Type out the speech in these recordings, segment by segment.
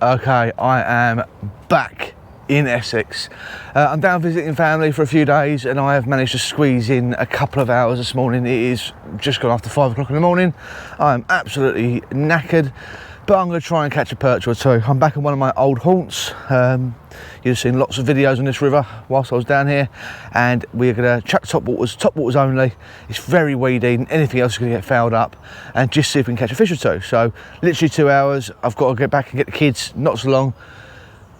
Okay, I am back in Essex. I'm down visiting family for a few days and I have managed to squeeze in a couple of hours this morning. It is just gone after 5 o'clock in the morning. I'm absolutely knackered, but I'm going to try and catch a perch or two. I'm back in one of my old haunts. You've seen lots of videos on this river whilst I was down here, and we're going to chuck top waters only. It's very weedy and anything else is going to get fouled up, and just see if we can catch a fish or two. So literally 2 hours. I've got to get back and get the kids, not so long.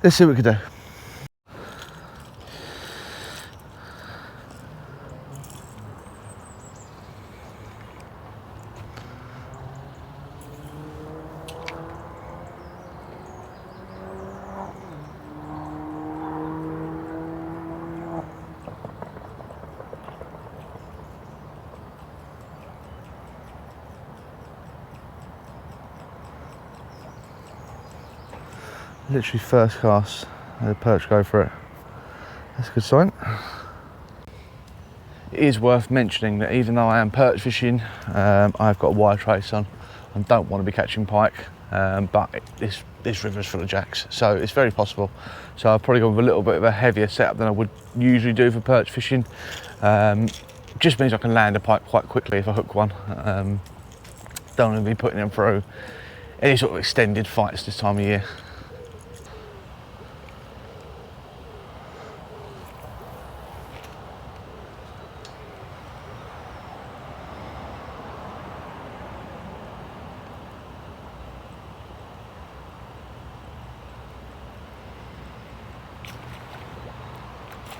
Let's see what we can do. Literally first cast, the perch go for it. That's a good sign. It is worth mentioning that even though I am perch fishing, I've got a wire trace on and don't want to be catching pike, but this river is full of jacks, so it's very possible. So I've probably gone with a little bit of a heavier setup than I would usually do for perch fishing. Just means I can land a pike quite quickly if I hook one. Don't want to be putting them through any sort of extended fights this time of year.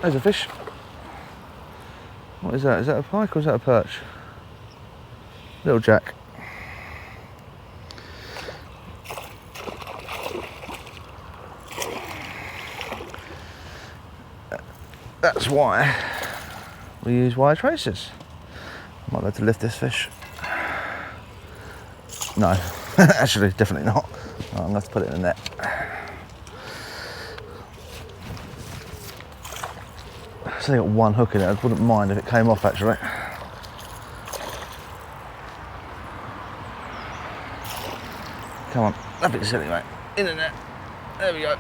There's a fish. What is that? Is that a pike or is that a perch? Little jack. That's why we use wire traces. Might be able to lift this fish. No, actually, definitely not. I'm going to have to put it in the net. It's only got one hook in it. I wouldn't mind if it came off actually. Come on, a bit silly, mate. In the net. There we go.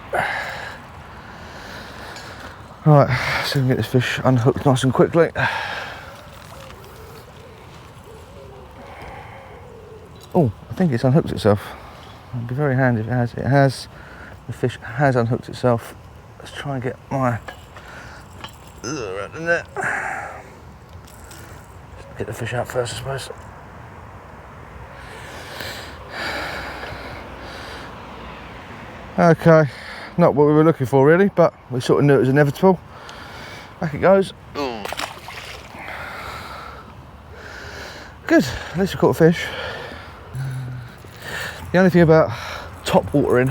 Right, so we can get this fish unhooked nice and quickly. Oh, I think it's unhooked itself. It'd be very handy if it has. It has. The fish has unhooked itself. Let's try and get my around the net. Get the fish out first, I suppose. Okay, not what we were looking for really, but we sort of knew it was inevitable. Back it goes. Good, at least we caught a fish. The only thing about top watering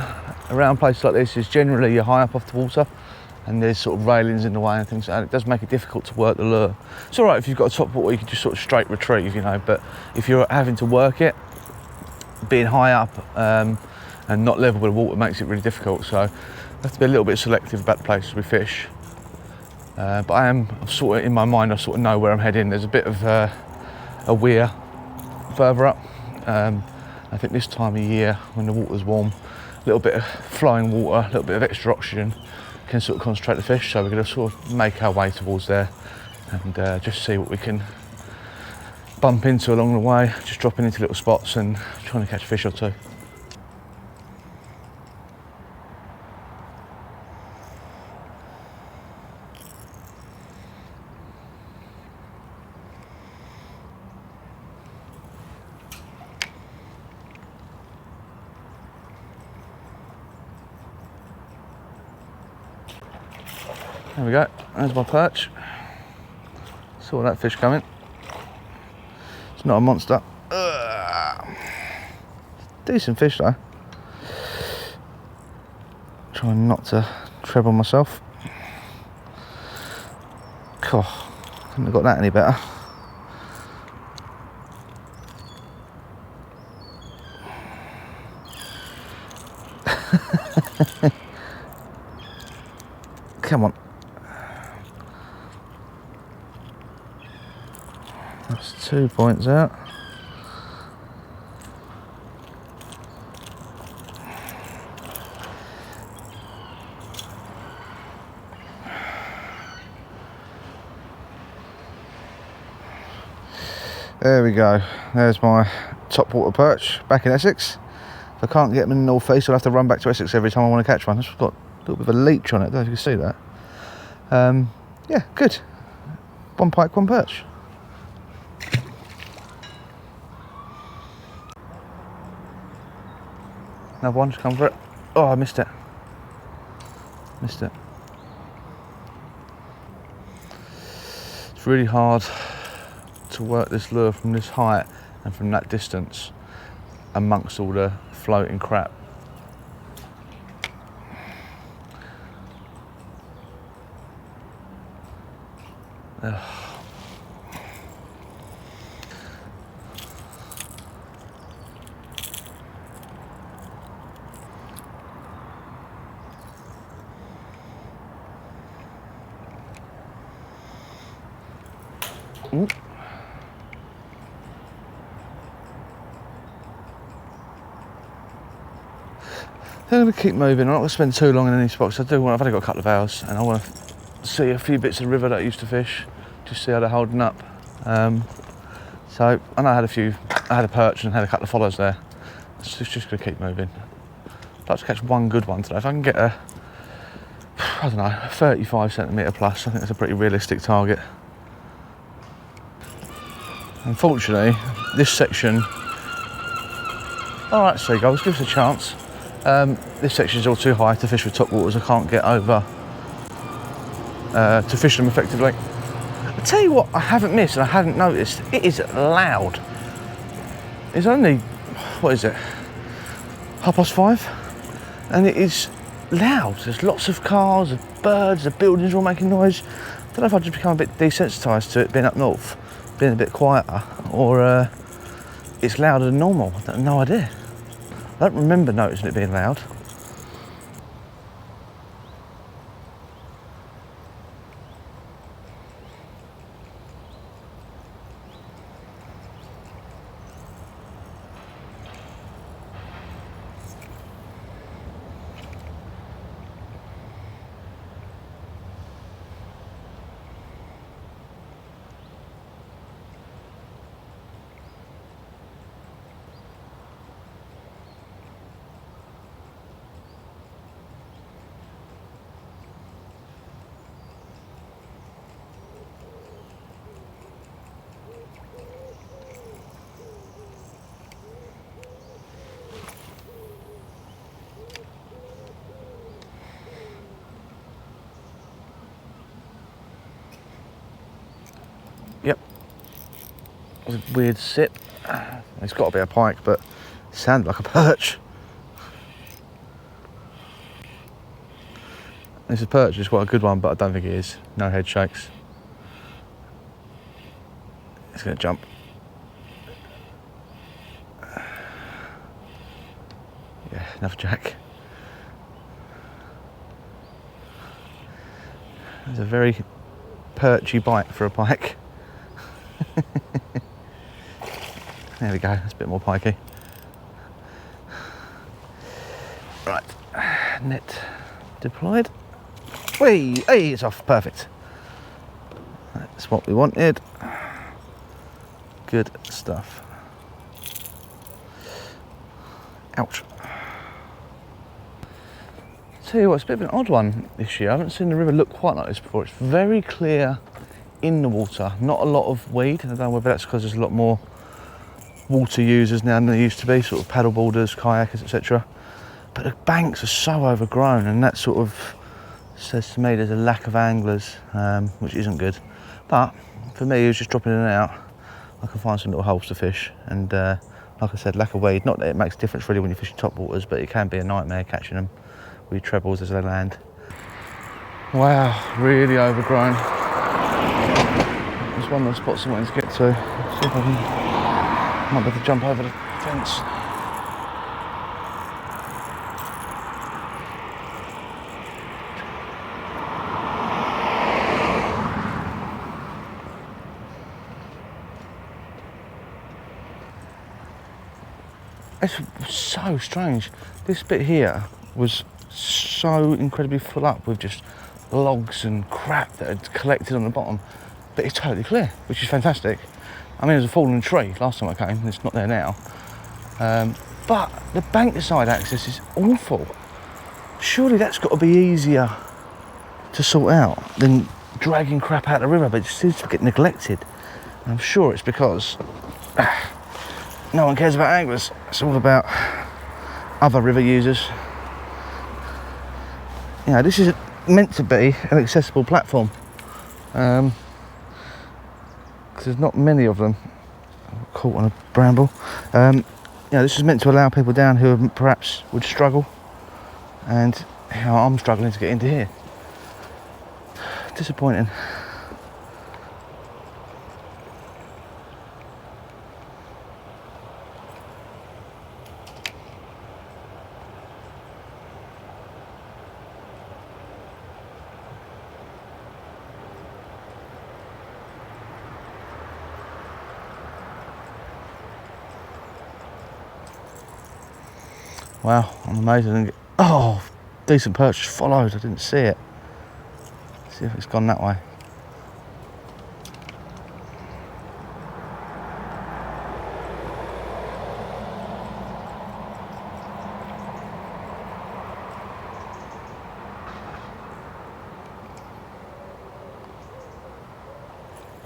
around places like this is generally you're high up off the water and there's sort of railings in the way and things, and it does make it difficult to work the lure. It's all right if you've got a top water, you can just sort of straight retrieve, you know, but if you're having to work it, being high up and not level with the water makes it really difficult. So I have to be a little bit selective about the places we fish. But I'm sort of, in my mind, I sort of know where I'm heading. There's a bit of a weir further up. I think this time of year, when the water's warm, a little bit of flowing water, a little bit of extra oxygen can sort of concentrate the fish. So we're going to sort of make our way towards there and just see what we can bump into along the way, just dropping into little spots and trying to catch a fish or two. There we go, there's my perch. Saw that fish coming. It's not a monster. Decent fish though. Trying not to treble myself. God, couldn't have got that any better. Come on. That's 2 points out. There we go. There's my topwater perch back in Essex. If I can't get them in the North East, I'll have to run back to Essex every time I want to catch one. It's got a little bit of a leech on it. I don't know if you can see that. Yeah, good. One pike, one perch. Another one, just come for it. Oh, I missed it. Missed it. It's really hard to work this lure from this height and from that distance amongst all the floating crap. Ugh. Ooh. I'm going to keep moving. I'm not going to spend too long in any spots. I've only got a couple of hours and I want to see a few bits of the river that I used to fish, just see how they're holding up. So I know I had a perch and had a couple of follows there. It's just going to keep moving. I'd like to catch one good one today. If I can get I don't know, 35 centimetre plus, I think that's a pretty realistic target. Unfortunately, this section, all right, seagulls, give us a chance. This section is all too high to fish with topwaters. I can't get over to fish them effectively. I'll tell you what I haven't missed and I hadn't noticed, it is loud. It's only, what is it, 5:30? And it is loud. There's lots of cars, of birds, the buildings are all making noise. I don't know if I've just become a bit desensitised to it being up north, being a bit quieter, or it's louder than normal. I have no idea. I don't remember noticing it being loud. Yep. It was a weird sip. It's got to be a pike, but it sounded like a perch. This is perch, it's quite a good one, but I don't think it is. No head shakes. It's going to jump. Yeah, another jack. It's a very perchy bite for a pike. There we go, that's a bit more pikey. Right, net deployed. Whee! Hey, it's off, perfect. That's what we wanted. Good stuff. Ouch. Tell you what, it's a bit of an odd one this year. I haven't seen the river look quite like this before. It's very clear in the water, not a lot of weed. I don't know whether that's because there's a lot more water users now than there used to be, sort of paddle boarders, kayakers, etc. But the banks are so overgrown, and that sort of says to me there's a lack of anglers, which isn't good. But for me, who's just dropping in and out, I can find some little holes to fish. And like I said, lack of weed, not that it makes a difference really when you're fishing topwaters, but it can be a nightmare catching them with your trebles as they land. Wow, really overgrown. It's one of the spots I wanted to get to. See if I might be able to jump over the fence. It's so strange. This bit here was so incredibly full up with just logs and crap that had collected on the bottom, but it's totally clear, which is fantastic. I mean, there's a fallen tree last time I came, and it's not there now. But the bank-side access is awful. Surely that's got to be easier to sort out than dragging crap out of the river, but it just seems to get neglected. And I'm sure it's because no one cares about anglers. It's all about other river users. You know, this is meant to be an accessible platform. Because there's not many of them. I'm caught on a bramble. You know, this is meant to allow people down who perhaps would struggle, and you know, I'm struggling to get into here. Disappointing. Wow, I'm amazed I didn't get... Oh, decent perch just followed, I didn't see it. Let's see if it's gone that way.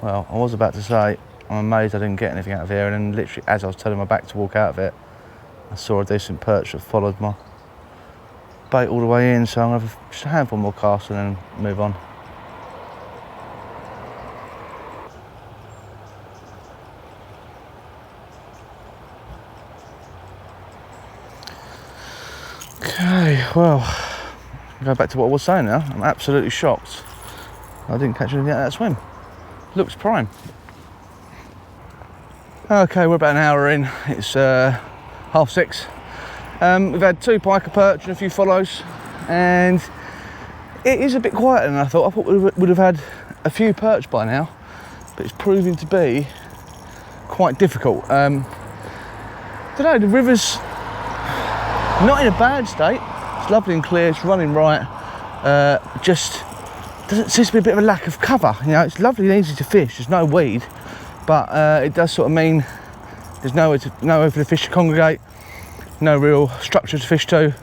Well, I was about to say, I'm amazed I didn't get anything out of here, and then literally as I was turning my back to walk out of it, I saw a decent perch that followed my bait all the way in, so I'm going to have just a handful more casts and then move on. Okay, well, go back to what I was saying now. I'm absolutely shocked I didn't catch anything out of that swim. Looks prime. Okay, we're about an hour in. It's 6:30. We've had 2 piker perch and a few follows, and it is a bit quieter than I thought. I thought we would have had a few perch by now, but it's proving to be quite difficult. Don't know, the river's not in a bad state. It's lovely and clear, it's running right. Just doesn't seem to be a bit of a lack of cover. You know, it's lovely and easy to fish, there's no weed, but it does sort of mean there's nowhere for the fish to congregate, no real structure to fish to.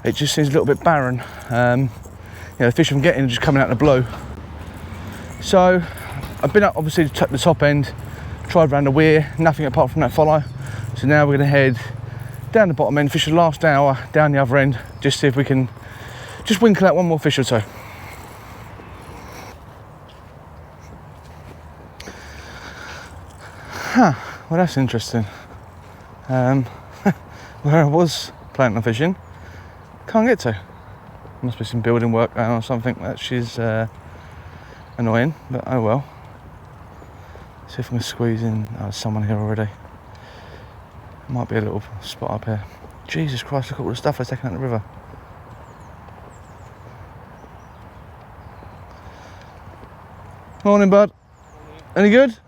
It just seems a little bit barren. You know, the fish I'm getting are just coming out of the blue. So I've been up obviously to the top end, tried around the weir, nothing apart from that follow. So now we're going to head down the bottom end, fish the last hour down the other end, just see if we can just winkle out one more fish or two. Huh, well that's interesting. Where I was planning on fishing, can't get to. Must be some building work going on or something, which is annoying, but oh well. See if I can squeeze in. Oh, there's someone here already. Might be a little spot up here. Jesus Christ, look at all the stuff they're taking out the river. Morning, bud. Any good?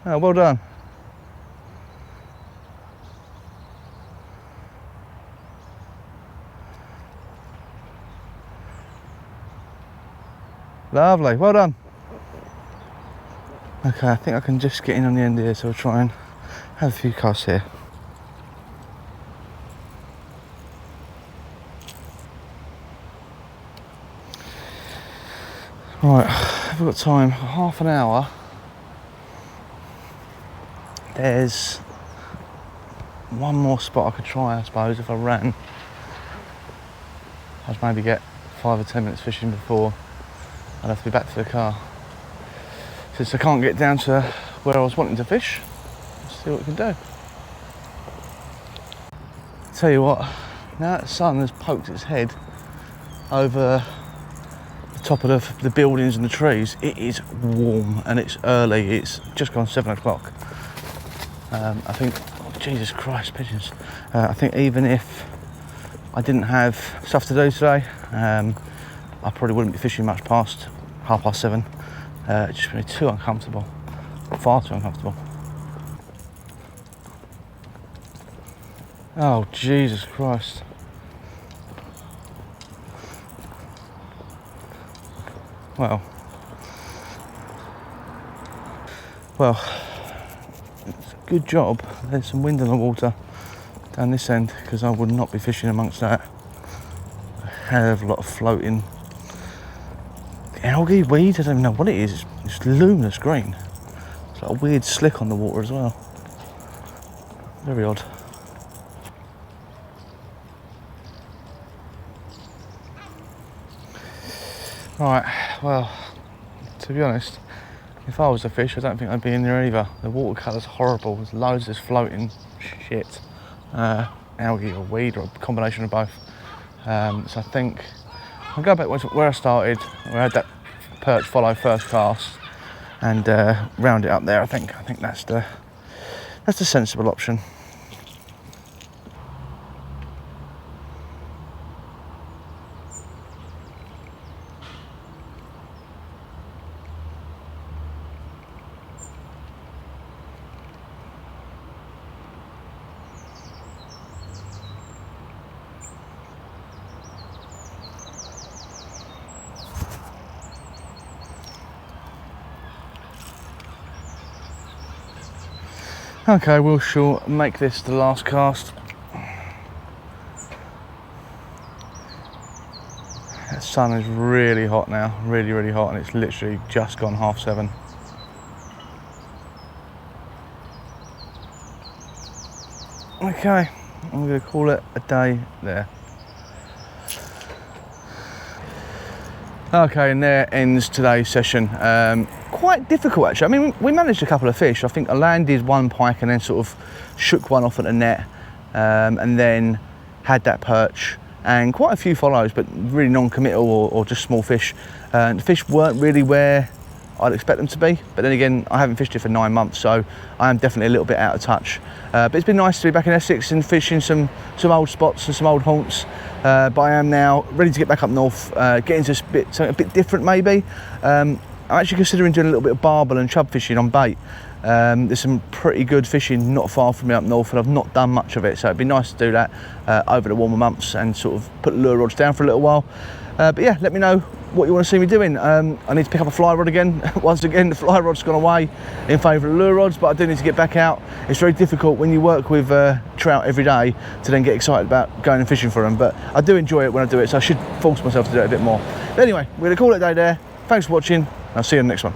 Oh, well done. Lovely, well done. Okay, I think I can just get in on the end here, so we'll try and have a few casts here. Right, I've got time, half an hour. There's one more spot I could try, I suppose, if I ran. I'd maybe get 5 or 10 minutes fishing before I'd have to be back to the car. Since I can't get down to where I was wanting to fish, let's see what we can do. Tell you what, now that the sun has poked its head over the top of the buildings and the trees, it is warm and it's early, it's just gone 7 o'clock. I think, oh, Jesus Christ, pigeons. I think even if I didn't have stuff to do today, I probably wouldn't be fishing much past 7:30. It's just really too uncomfortable, far too uncomfortable. Oh, Jesus Christ. Well, it's a good job there's some wind in the water down this end, because I would not be fishing amongst that. A hell of a lot of floating algae, weeds, I don't even know what it is. It's luminous green. It's like a weird slick on the water as well. Very odd. Right, well, to be honest, if I was a fish, I don't think I'd be in there either. The water colour's horrible. There's loads of this floating shit, algae or weed or a combination of both. So I think I'll go back where I started, where I had that perch follow first cast, and round it up there. I think that's the sensible option. Okay, we shall make this the last cast. The sun is really hot now, really hot, and it's literally just gone 7:30. Okay, I'm going to call it a day there. Okay, and there ends today's session. Quite difficult actually. I mean, we managed a couple of fish. I think I landed one pike and then sort of shook one off at the net, and then had that perch and quite a few follows, but really non-committal or just small fish. The fish weren't really where I'd expect them to be, but then again, I haven't fished it for 9 months, so I am definitely a little bit out of touch. But it's been nice to be back in Essex and fishing some old spots and some old haunts. But I am now ready to get back up north, get into something a bit different maybe. I'm actually considering doing a little bit of barbel and chub fishing on bait. There's some pretty good fishing not far from me up north, and I've not done much of it, so it'd be nice to do that over the warmer months and sort of put the lure rods down for a little while. But yeah, let me know what you want to see me doing. I need to pick up a fly rod again. Once again, the fly rod's gone away in favour of the lure rods, but I do need to get back out. It's very difficult when you work with trout every day to then get excited about going and fishing for them, but I do enjoy it when I do it, so I should force myself to do it a bit more. But anyway, we're going to call it a day there. Thanks for watching. I'll see you in the next one.